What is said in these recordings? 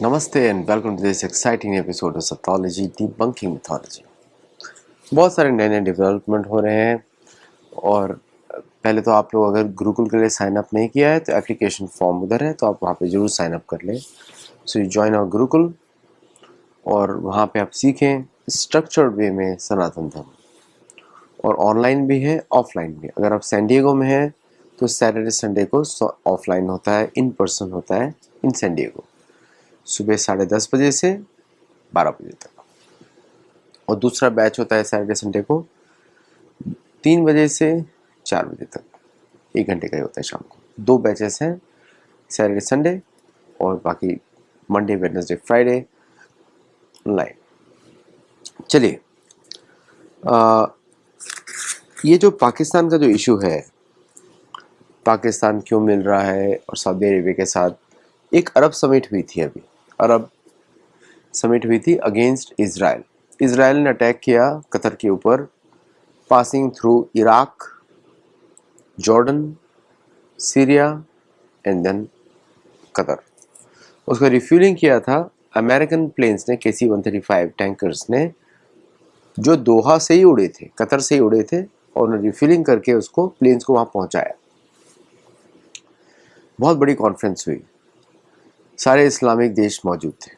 नमस्ते and welcome to this exciting episode of Sathology debunking mythology. बहुत सारे नए नए डेवलपमेंट हो रहे हैं और पहले तो आप लोग अगर गुरुकुल के लिए साइन अप नहीं किया है तो एप्लीकेशन फॉर्म उधर है, तो आप वहाँ पे ज़रूर साइन अप कर लें। So you join our gurukul और वहाँ पे आप सीखें स्ट्रक्चर्ड वे में सनातन धर्म, और ऑनलाइन भी है ऑफलाइन भी। अगर आप सैन डिएगो में हैं तो सैटरडे संडे को ऑफलाइन होता है, इन पर्सन होता है इन सैन डिएगो, सुबह 10:30 बजे से 12 बजे तक। और दूसरा बैच होता है सैटरडे संडे को 3 बजे से 4 बजे तक, 1 घंटे का ही होता है शाम को। 2 बैचेस हैं सैटरडे संडे और बाकी मंडे वेडनेसडे फ्राइडे ऑनलाइन। चलिए, ये जो पाकिस्तान का जो इशू है, पाकिस्तान क्यों मिल रहा है और सऊदी अरेबिया के साथ, एक अरब समिट हुई थी अभी, अरब समिट हुई थी अगेंस्ट इज़राइल। इज़राइल ने अटैक किया कतर के ऊपर, passing through Iraq, Jordan, Syria and then Qatar. उसका रिफ्यूलिंग किया था अमेरिकन प्लेन्स ने, KC-135 टैंकर्स ने, जो दोहा से ही उड़े थे, कतर से ही उड़े थे, और उन्होंने रिफ्यूलिंग करके उसको प्लेन्स को वहाँ पहुँचाया। बहुत बड़ी कॉन्फ्रेंस हुई, सारे इस्लामिक देश मौजूद थे।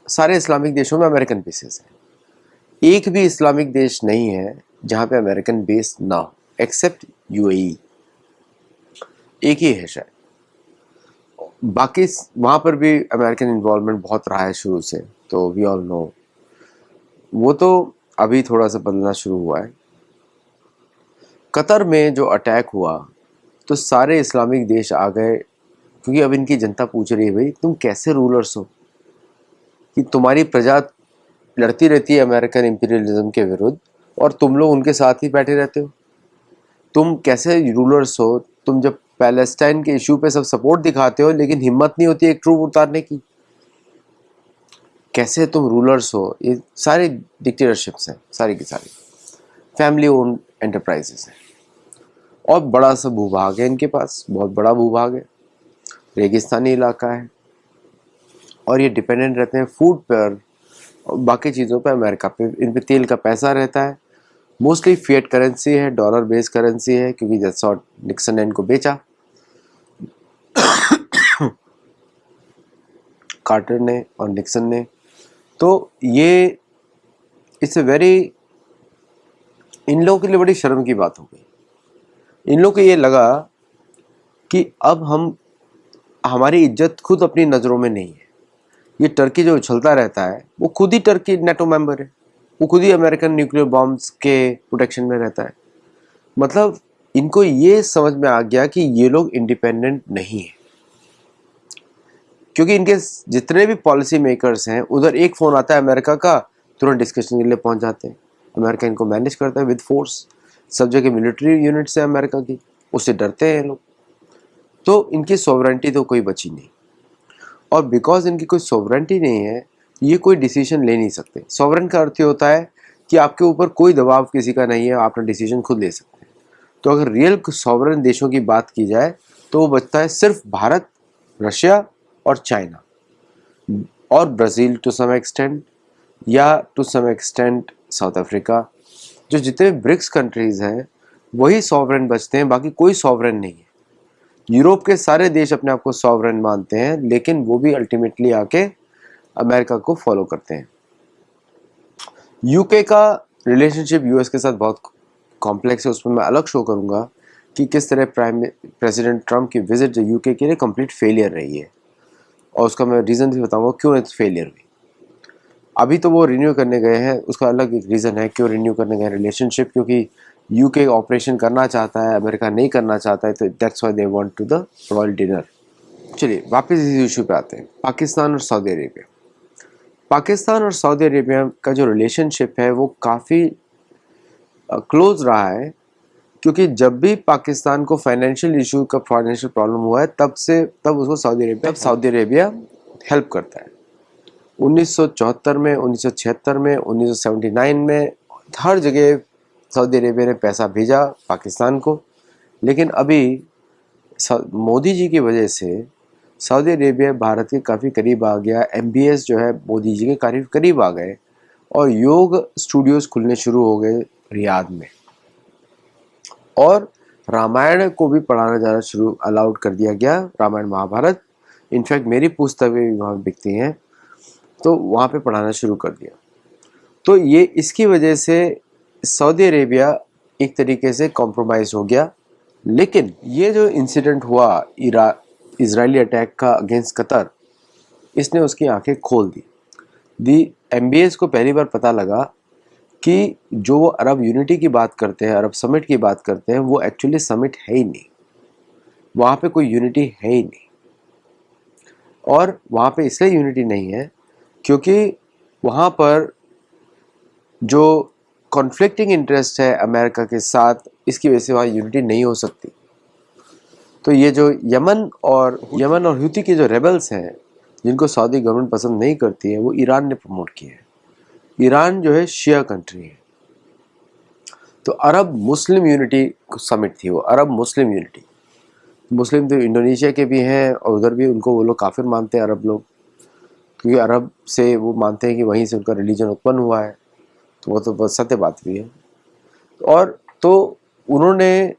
सारे इस्लामिक देशों में अमेरिकन बेसेस हैं। एक भी इस्लामिक देश नहीं है जहाँ पे अमेरिकन बेस ना हो, एक्सेप्ट UAE, एक ही है शायद। बाकी वहाँ पर भी अमेरिकन इन्वॉल्वमेंट बहुत रहा है शुरू से, तो वी ऑल नो। वो तो अभी थोड़ा सा बदलना शुरू हुआ है। कतर में जो अटैक हुआ तो सारे इस्लामिक देश आ गए, क्योंकि अब इनकी जनता पूछ रही है, भाई तुम कैसे रूलर्स हो कि तुम्हारी प्रजा लड़ती रहती है अमेरिकन इंपीरियलिज्म के विरुद्ध और तुम लोग उनके साथ ही बैठे रहते हो। तुम कैसे रूलर्स हो? तुम जब पैलेस्टाइन के इशू पे सब सपोर्ट दिखाते हो लेकिन हिम्मत नहीं होती एक ट्रूप उतारने की, कैसे तुम रूलर्स हो? ये सारे डिक्टेटरशिप्स हैं, सारी की सारी फैमिली ओन एंटरप्राइजेस हैं, और बड़ा सा भूभाग है इनके पास, बहुत बड़ा भूभाग है, रेगिस्तानी इलाका है, और ये डिपेंडेंट रहते हैं फूड पर और बाकी चीज़ों पे, अमेरिका पे। इन पे तेल का पैसा रहता है, मोस्टली फिएट करेंसी है, डॉलर बेस्ड करेंसी है, क्योंकि दैट्स व्हाट निक्सन ने इनको बेचा, कार्टर ने और निक्सन ने। तो ये इट्स ए वेरी, इन लोगों के लिए बड़ी शर्म की बात हो गई। इन लोगों को ये लगा कि अब हमारी इज्जत खुद अपनी नज़रों में नहीं है। ये टर्की जो उछलता रहता है, वो खुद ही टर्की नेटो मेंबर है, वो खुद ही अमेरिकन न्यूक्लियर बॉम्ब्स के प्रोटेक्शन में रहता है। मतलब इनको ये समझ में आ गया कि ये लोग इंडिपेंडेंट नहीं है, क्योंकि इनके जितने भी पॉलिसी मेकर्स हैं, उधर एक फ़ोन आता है अमेरिका का, तुरंत डिस्कशन के लिए पहुंच जाते हैं। अमेरिका इनको मैनेज करता है विद फोर्स, सब जगह मिलिट्री यूनिट्स है अमेरिका की, उससे डरते हैं लोग। तो इनकी सॉवरेंटी तो कोई बची नहीं, और बिकॉज इनकी कोई सॉवरेंटी नहीं है, ये कोई डिसीजन ले नहीं सकते। सॉवरेन का अर्थ ये होता है कि आपके ऊपर कोई दबाव किसी का नहीं है, आप अपना डिसीजन खुद ले सकते हैं। तो अगर रियल सॉवरेन देशों की बात की जाए तो वो बचता है सिर्फ भारत, रशिया और चाइना, और ब्राज़ील टू सम एक्सटेंट, या to some extent South Africa. जो जितने ब्रिक्स कंट्रीज़ हैं वही सॉवरेन बचते हैं, बाकी कोई सॉवरेन नहीं है। यूरोप के सारे देश अपने आप को सॉवरेन मानते हैं, लेकिन वो भी अल्टीमेटली आके अमेरिका को फॉलो करते हैं। यूके का रिलेशनशिप यूएस के साथ बहुत कॉम्प्लेक्स है, उसमें मैं अलग शो करूंगा कि किस तरह प्रेसिडेंट ट्रम्प की विजिट जो यूके के लिए कंप्लीट फेलियर रही है, और उसका मैं रीज़न भी बताऊंगा क्यों फेलियर हुई। अभी तो वो रिन्यू करने गए हैं, उसका अलग एक रीज़न है क्यों रिन्यू करने गए रिलेशनशिप, क्योंकि यूके ऑपरेशन करना चाहता है, अमेरिका नहीं करना चाहता है, तो that's why they want to the royal dinner. चलिए वापस इस इशू पे आते हैं, पाकिस्तान और सऊदी अरेबिया। पाकिस्तान और सऊदी अरेबिया का जो रिलेशनशिप है वो काफ़ी क्लोज रहा है, क्योंकि जब भी पाकिस्तान को फाइनेंशियल इशू का फाइनेंशियल प्रॉब्लम हुआ है, तब उसको सऊदी अरेबिया हेल्प करता है। 1974 में, 1976 में, 1979 में, हर जगह सऊदी अरेबिया ने पैसा भेजा पाकिस्तान को। लेकिन अभी मोदी जी की वजह से सऊदी अरेबिया भारत के काफ़ी करीब आ गया, MBS जो है मोदी जी के काफ़ी करीब आ गए और योग स्टूडियोज खुलने शुरू हो गए रियाद में, और रामायण को भी पढ़ाना जाना शुरू अलाउड कर दिया गया, रामायण महाभारत। इनफैक्ट मेरी पुस्तकें भी वहाँ बिकती हैं, तो वहाँ पे पढ़ाना शुरू कर दिया। तो ये इसकी वजह से सऊदी अरेबिया एक तरीके से कॉम्प्रोमाइज़ हो गया। लेकिन ये जो इंसिडेंट हुआ इजरायली अटैक का अगेंस्ट कतर, इसने उसकी आंखें खोल दी MBS को पहली बार पता लगा कि जो वो अरब यूनिटी की बात करते हैं, अरब समिट की बात करते हैं, वो एक्चुअली समिट है ही नहीं, वहाँ पे कोई यूनिटी है ही नहीं। और वहाँ पे इसलिए यूनिटी नहीं है क्योंकि वहाँ पर जो कॉन्फ्लिक्टिंग इंटरेस्ट है अमेरिका के साथ, इसकी वजह से वहाँ यूनिटी नहीं हो सकती। तो ये जो यमन और हूती के जो रेबल्स हैं, जिनको सऊदी गवर्नमेंट पसंद नहीं करती है, वो ईरान ने प्रमोट किए हैं। ईरान जो है शिया कंट्री है। तो अरब मुस्लिम यूनिटी समिट थी वो, अरब मुस्लिम यूनिटी। मुस्लिम तो इंडोनेशिया के भी हैं और उधर भी उनको वो लोग काफिर मानते हैं अरब लोग, क्योंकि अरब से वो मानते हैं कि वहीं से उनका रिलीजन उत्पन्न हुआ है। तो वो तो बहुत सत्य बात भी है। और तो उन्होंने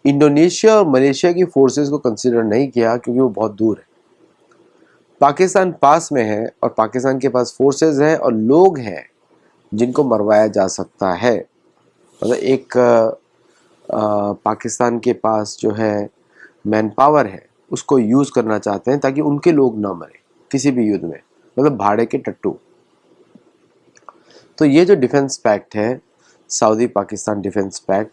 इंडोनेशिया और मलेशिया की फोर्सेस को कंसिडर नहीं किया क्योंकि वो बहुत दूर है। पाकिस्तान पास में है और पाकिस्तान के पास फोर्सेस हैं और लोग हैं जिनको मरवाया जा सकता है। मतलब एक पाकिस्तान के पास जो है मैन पावर है, उसको यूज़ करना चाहते हैं ताकि उनके लोग ना मरे किसी भी युद्ध में, मतलब भाड़े के टट्टू। तो ये जो डिफेंस पैक्ट है, सऊदी पाकिस्तान डिफेंस पैक्ट,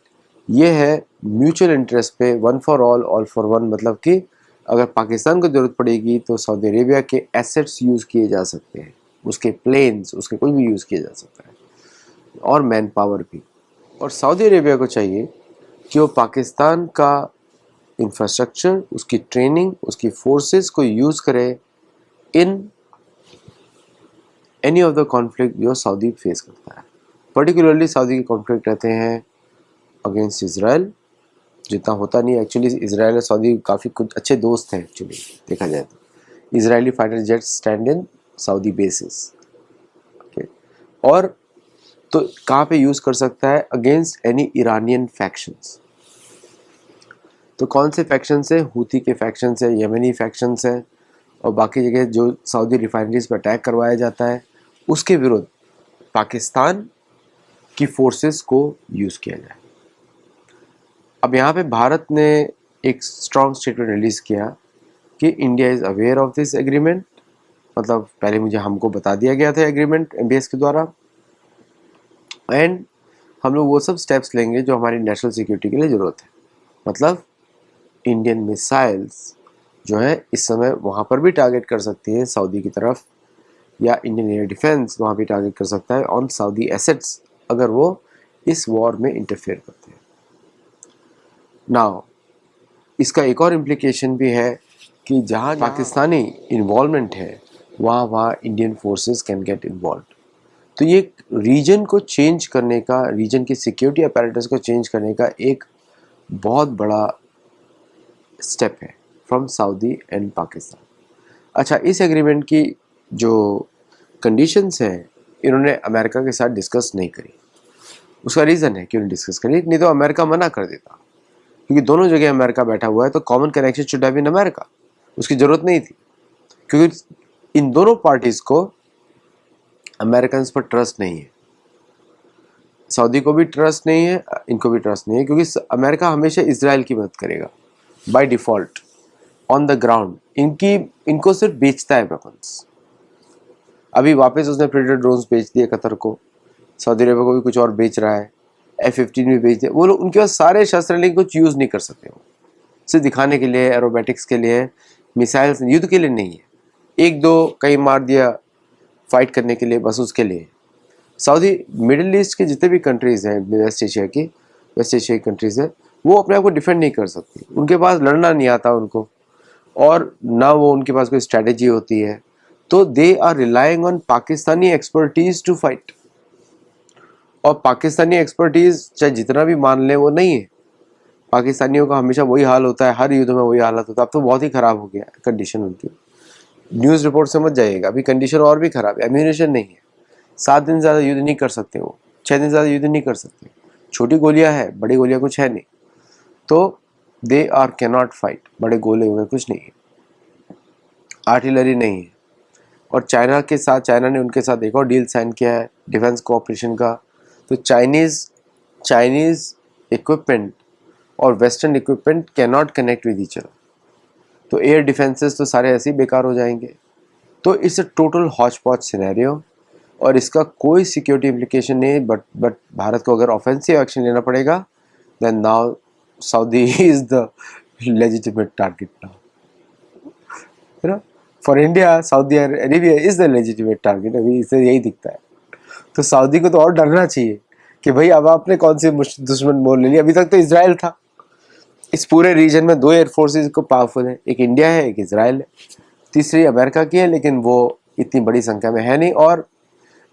ये है म्यूचुअल इंटरेस्ट पे, one for all for one. मतलब कि अगर पाकिस्तान को ज़रूरत पड़ेगी तो सऊदी अरेबिया के एसेट्स यूज़ किए जा सकते हैं, उसके प्लेन्स, उसके कोई भी यूज़ किया जा सकता है, और मैन पावर भी। और सऊदी अरेबिया को चाहिए कि वो पाकिस्तान का इंफ्रास्ट्रक्चर, उसकी ट्रेनिंग, उसकी फोर्सेस को यूज़ करे in any of the conflict जो सऊदी फेस करता है। पर्टिकुलरली सऊदी के कॉन्फ्लिक्ट रहते हैं अगेंस्ट इसराइल, जितना होता नहीं एक्चुअली। इसराइल और सऊदी काफ़ी कुछ अच्छे दोस्त हैं एक्चुअली, देखा जाए तो। Israeli fighter jets stand in Saudi basis, okay. और तो कहाँ पे यूज़ कर सकता है? Against any Iranian factions. तो कौन से फैक्शंस है? हूती के फैक्शंस है, यमनी फैक्शंस है, और बाकी जगह जो सऊदी रिफाइनरीज पर अटैक करवाया जाता है, उसके विरुद्ध पाकिस्तान की फोर्सेस को यूज़ किया जाए। अब यहाँ पे भारत ने एक स्ट्रॉन्ग स्टेटमेंट रिलीज़ किया कि India is aware of this agreement. मतलब पहले मुझे हमको बता दिया गया था एग्रीमेंट MBS के द्वारा, एंड हम लोग वो सब स्टेप्स लेंगे जो हमारी नेशनल सिक्योरिटी के लिए ज़रूरत है। मतलब इंडियन मिसाइल्स जो है इस समय वहाँ पर भी टारगेट कर सकती है सऊदी की तरफ, या इंडियन एयर डिफेंस वहाँ भी टारगेट कर सकता है ऑन सऊदी एसेट्स, अगर वो इस वॉर में इंटरफेयर करते हैं। नाउ इसका एक और इम्प्लीकेशन भी है कि जहाँ पाकिस्तानी इन्वॉल्वमेंट है, वहाँ Indian forces can get involve. तो ये रीजन को चेंज करने का, रीजन की सिक्योरिटी अपैरेटस को चेंज करने का एक बहुत बड़ा स्टेप है फ्रॉम सऊदी एंड पाकिस्तान। अच्छा, इस एग्रीमेंट की जो कंडीशंस हैं, इन्होंने अमेरिका के साथ डिस्कस नहीं करी। उसका रीज़न है क्यों नहीं डिस्कस करी, नहीं तो अमेरिका मना कर देता, क्योंकि दोनों जगह अमेरिका बैठा हुआ है, तो common connection should have been America. उसकी ज़रूरत नहीं थी, क्योंकि इन दोनों पार्टीज़ को अमेरिकन पर ट्रस्ट नहीं है। सऊदी को भी ट्रस्ट नहीं है, इनको भी ट्रस्ट नहीं है, क्योंकि अमेरिका हमेशा इजराइल की मदद करेगा by default on the ground. इनको सिर्फ बेचता है वेपन्स। अभी वापस उसने प्रेडेटर ड्रोन्स बेच दिए कतर को, सऊदी अरेबिया को भी कुछ और बेच रहा है, F-15 भी बेच दिया। वो लोग, उनके पास सारे शस्त्र लेकिन कुछ यूज़ नहीं कर सकते, वो सिर्फ दिखाने के लिए, एरोबैटिक्स के लिए, मिसाइल्स युद्ध के लिए नहीं है। एक दो कहीं मार दिया फाइट करने के लिए, बस उसके लिए। सऊदी मिडिल ईस्ट के जितने भी कंट्रीज़ हैं, वेस्ट एशिया की कंट्रीज़ हैं, वो अपने आप को डिफेंड नहीं कर सकती। उनके पास लड़ना नहीं आता उनको, और ना वो उनके पास कोई स्ट्रैटेजी होती है। तो they are relying on Pakistani expertise to fight, और पाकिस्तानी एक्सपर्टीज चाहे जितना भी मान लें वो नहीं है। पाकिस्तानियों का हमेशा वही हाल होता है, हर युद्ध में वही हालत होता है। अब तो बहुत ही ख़राब हो गया कंडीशन उनकी। न्यूज़ रिपोर्ट समझ जाइएगा, अभी कंडीशन और भी ख़राब है। एम्यूनेशन नहीं है, 7 दिन से ज़्यादा युद्ध नहीं कर सकते वो, 6 दिन से ज़्यादा युद्ध नहीं कर सकते। छोटी गोलियां है, बड़ी गोलियां कुछ है नहीं, तो दे आर कैनॉट फाइट। बड़े गोले हुए कुछ नहीं है, आर्टिलरी नहीं है। और चाइना के साथ, चाइना ने उनके साथ एक और डील साइन किया है डिफेंस कोऑपरेशन का। तो चाइनीज़ इक्विपमेंट और western equipment can not connect with each other, तो एयर डिफेंसेस तो सारे ऐसे ही बेकार हो जाएंगे। तो it's a total hotchpotch scenario, और इसका कोई सिक्योरिटी इम्प्लीकेशन नहीं। बट भारत को अगर ऑफेंसिव एक्शन लेना पड़ेगा, then now Saudi is the legitimate target now, है ना। For India Saudi Arabia is the legitimate target, अभी इसे यही दिखता है। तो सऊदी को तो और डरना चाहिए कि भाई अब आपने कौन सी दुश्मन मोल ले लिया। अभी तक तो इजराइल था। इस पूरे रीजन में 2 एयर फोर्सेस को पावरफुल है, एक इंडिया है, एक इजराइल है, तीसरी अमेरिका की है, लेकिन वो इतनी बड़ी संख्या में है नहीं। और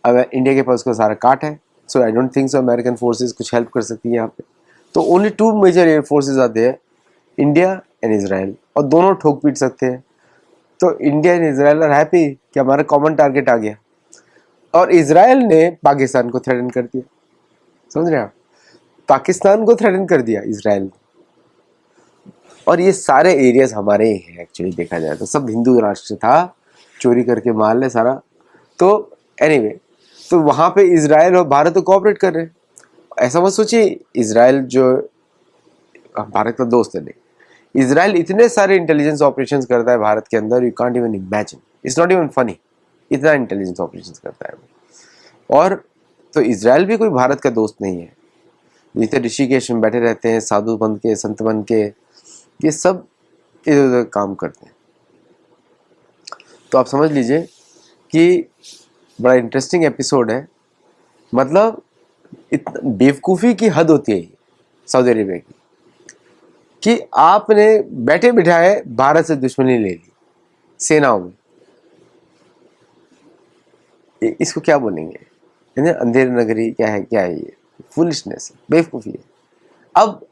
अब इंडिया के पास उसका सारा काट है, so I don't think so American forces कुछ हेल्प कर सकती है यहाँ पे। तो ओनली 2 मेजर एयर फोर्सेज आते हैं, इंडिया एंड इजराइल, और दोनों ठोक पीट सकते हैं। तो India and Israel are happy कि हमारा कॉमन टारगेट आ गया, और इजराइल ने पाकिस्तान को थ्रेटन कर दिया। समझ रहे हैं आप, पाकिस्तान को थ्रेटन कर दिया इजराइल ने। और ये सारे एरियाज हमारे ही हैं एक्चुअली, देखा जाए तो सब हिंदू राष्ट्र था, चोरी करके मार ले सारा। तो एनीवे, तो वहाँ पे इजराइल और भारत तो कोऑपरेट कर रहे हैं। ऐसा मत सोचिए इजराइल जो भारत का दोस्त है, नहीं, इजराइल इतने सारे इंटेलिजेंस ऑपरेशंस करता है भारत के अंदर, you can't even imagine, it's not even funny, इतना इंटेलिजेंस ऑपरेशंस करता है वो। और तो इजराइल भी कोई भारत का दोस्त नहीं है। जितने ऋषिकेश में बैठे रहते हैं साधु बन के, संत बन के, ये सब इधर उधर काम करते हैं। तो आप समझ लीजिए कि बड़ा इंटरेस्टिंग एपिसोड है। मतलब इतना बेवकूफ़ी की हद होती है सऊदी अरेबिया की, कि आपने बैठे बिठाए भारत से दुश्मनी ले ली सेनाओं में। इसको क्या बोलेंगे, अंधेर नगरी क्या है, क्या है ये, फुलिशनेस, बेवकूफ़ी है। अब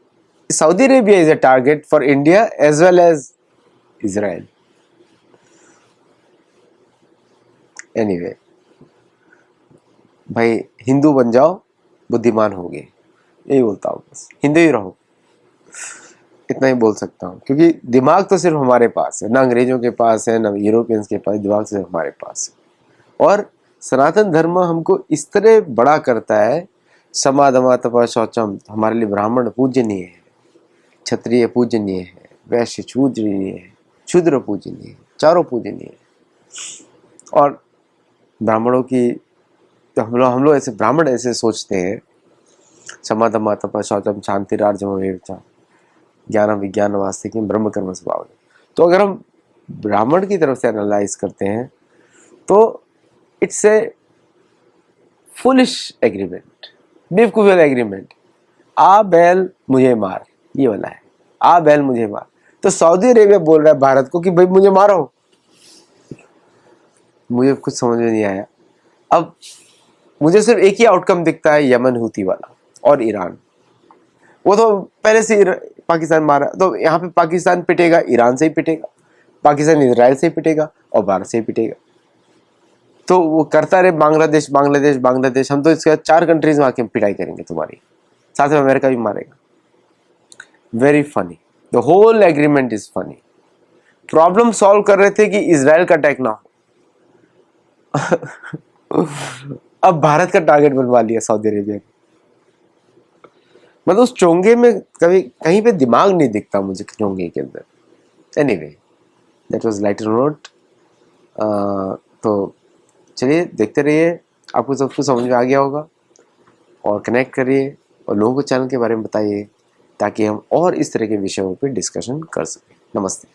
Saudi Arabia is a target for India as well as Israel. Anyway, भाई हिंदू बन जाओ, बुद्धिमान हो गए, यही बोलता हूँ, बस हिंदू ही रहो, इतना ही बोल सकता हूँ। क्योंकि दिमाग तो सिर्फ हमारे पास है, ना अंग्रेजों के पास है, ना यूरोपियंस के पास, दिमाग सिर्फ हमारे पास है। और सनातन धर्म हमको इस तरह बड़ा करता है, समा दमा तपा शौचम, हमारे लिए ब्राह्मण पूजनीय है, क्षत्रिय पूजनीय है, वैश्य पूजनीय है, शूद्र पूजनीय है, चारों पूजनीय है। और ब्राह्मणों की, तो हम लोग ऐसे ब्राह्मण ऐसे सोचते हैं, समा दमा तपा शौचम शांतिरार्जम ज्ञान विज्ञान वास्ते की ब्रह्म कर्म स्वभाव। तो अगर हम ब्राह्मण की तरफ से एनालाइज करते हैं तो इट्स ए फुलिश एग्रीमेंट, बेवकूफ़ी वाला एग्रीमेंट। आ बैल मुझे मार, ये वाला है, आ बैल मुझे मार। तो सऊदी अरेबिया बोल रहा है भारत को कि भाई मुझे मारो। मुझे कुछ समझ में नहीं आया। अब मुझे सिर्फ एक ही आउटकम दिखता है, यमन हूती वाला और ईरान। वो तो पहले से पाकिस्तान मारा, तो यहाँ पे पाकिस्तान पिटेगा, ईरान से ही पिटेगा, पाकिस्तान इजराइल से ही पिटेगा, और भारत से ही पिटेगा। तो वो करता रहे बांग्लादेश बांग्लादेश बांग्लादेश, हम तो इसके 4 कंट्रीज में आके पिटाई करेंगे तुम्हारी, साथ में अमेरिका भी मारेगा। Very funny, the whole agreement is funny. Problem solve कर रहे थे कि इजराइल का अटैक ना हो। अब भारत का टारगेट बनवा लिया सऊदी अरेबिया ने। मतलब उस चोंगे में कभी कहीं पे दिमाग नहीं दिखता मुझे चोंगे के अंदर। Anyway, that was lighter note. तो चलिए देखते रहिए, आपको सब कुछ समझ में आ गया होगा। और कनेक्ट करिए और लोगों को चैनल के बारे में बताइए, ताकि हम और इस तरह के विषयों पर डिस्कशन कर सकें। नमस्ते।